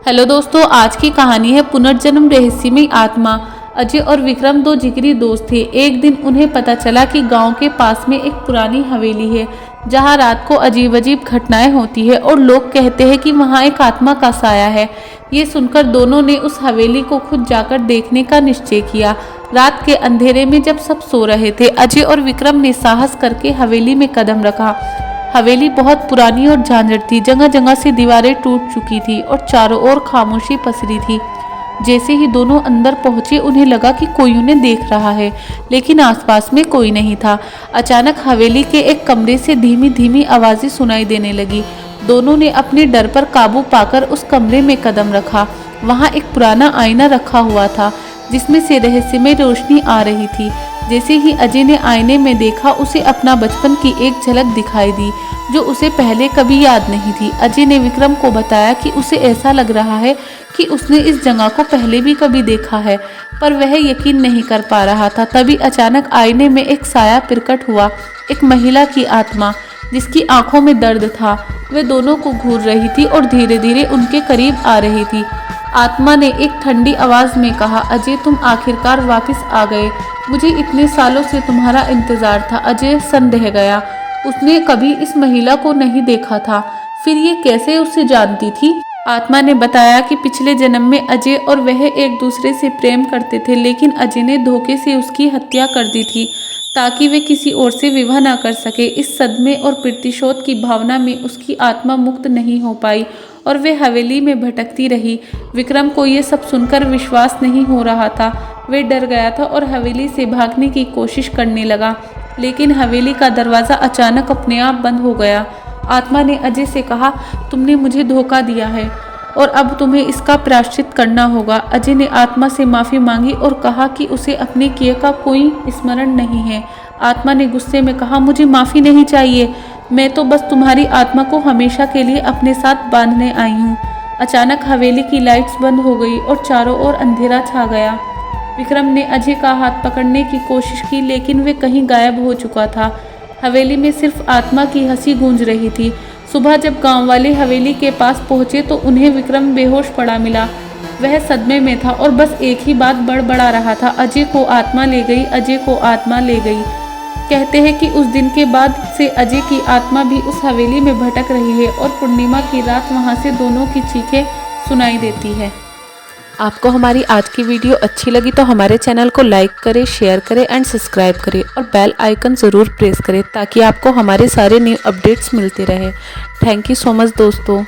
Hello दोस्तों, आज की कहानी है पुनर्जन्म रहस्यमय आत्मा। अजय और विक्रम दो जिगरी दोस्त थे। एक दिन उन्हें पता चला कि गांव के पास में एक पुरानी हवेली है जहां रात को अजीब अजीब घटनाएं होती है और लोग कहते हैं कि वहां एक आत्मा का साया है। ये सुनकर दोनों ने उस हवेली को खुद जाकर देखने का निश्चय किया। रात के अंधेरे में जब सब सो रहे थे, अजय और विक्रम ने साहस करके हवेली में कदम रखा। हवेली बहुत पुरानी और झांझर थी। जगह जगह से दीवारें टूट चुकी थी और चारों ओर खामोशी पसरी थी। जैसे ही दोनों अंदर पहुंचे, उन्हें लगा कि कोई उन्हें देख रहा है, लेकिन आसपास में कोई नहीं था। अचानक हवेली के एक कमरे से धीमी धीमी आवाजें सुनाई देने लगी। दोनों ने अपने डर पर काबू पाकर उस कमरे में कदम रखा। वहां एक पुराना आईना रखा हुआ था जिसमें से रहस्यमय रोशनी आ रही थी। जैसे ही अजय ने आईने में देखा, उसे अपना बचपन की एक झलक दिखाई दी जो उसे पहले कभी याद नहीं थी। अजय ने विक्रम को बताया कि उसे ऐसा लग रहा है कि उसने इस जगह को पहले भी कभी देखा है, पर वह यकीन नहीं कर पा रहा था। तभी अचानक आईने में एक साया प्रकट हुआ, एक महिला की आत्मा जिसकी आंखों में दर्द था। वह दोनों को घूर रही थी और धीरे धीरे उनके करीब आ रही थी। आत्मा ने एक ठंडी आवाज में कहा, अजय, तुम आखिरकार वापस आ गए। मुझे इतने सालों से तुम्हारा इंतजार था। अजय सन्न रह गया। उसने कभी इस महिला को नहीं देखा था। फिर ये कैसे उसे जानती थी? आत्मा ने बताया कि पिछले जन्म में अजय और वह एक दूसरे से प्रेम करते थे, लेकिन अजय ने धोखे से उसकी हत्या कर दी थी ताकि वे किसी और से विवाह ना कर सके। इस सदमे और प्रतिशोध की भावना में उसकी आत्मा मुक्त नहीं हो पाई और वे हवेली में भटकती रही। विक्रम को ये सब सुनकर विश्वास नहीं हो रहा था। वे डर गया था और हवेली से भागने की कोशिश करने लगा, लेकिन हवेली का दरवाज़ा अचानक अपने आप बंद हो गया। आत्मा ने अजय से कहा, तुमने मुझे धोखा दिया है और अब तुम्हें इसका प्रायश्चित करना होगा। अजय ने आत्मा से माफ़ी मांगी और कहा कि उसे अपने किए का कोई स्मरण नहीं है। आत्मा ने गुस्से में कहा, मुझे माफ़ी नहीं चाहिए, मैं तो बस तुम्हारी आत्मा को हमेशा के लिए अपने साथ बांधने आई हूँ। अचानक हवेली की लाइट्स बंद हो गई और चारों ओर अंधेरा छा गया। विक्रम ने अजय का हाथ पकड़ने की कोशिश की, लेकिन वे कहीं गायब हो चुका था। हवेली में सिर्फ आत्मा की हंसी गूंज रही थी। सुबह जब गांव वाले हवेली के पास पहुंचे तो उन्हें विक्रम बेहोश पड़ा मिला। वह सदमे में था और बस एक ही बात बड़बड़ा रहा था, अजय को आत्मा ले गई, अजय को आत्मा ले गई। कहते हैं कि उस दिन के बाद से अजय की आत्मा भी उस हवेली में भटक रही है और पूर्णिमा की रात वहां से दोनों की चीखें सुनाई देती है। आपको हमारी आज की वीडियो अच्छी लगी तो हमारे चैनल को लाइक करें, शेयर करें एंड सब्सक्राइब करें और बेल आइकन ज़रूर प्रेस करें ताकि आपको हमारे सारे न्यू अपडेट्स मिलते रहे। थैंक यू सो मच दोस्तों।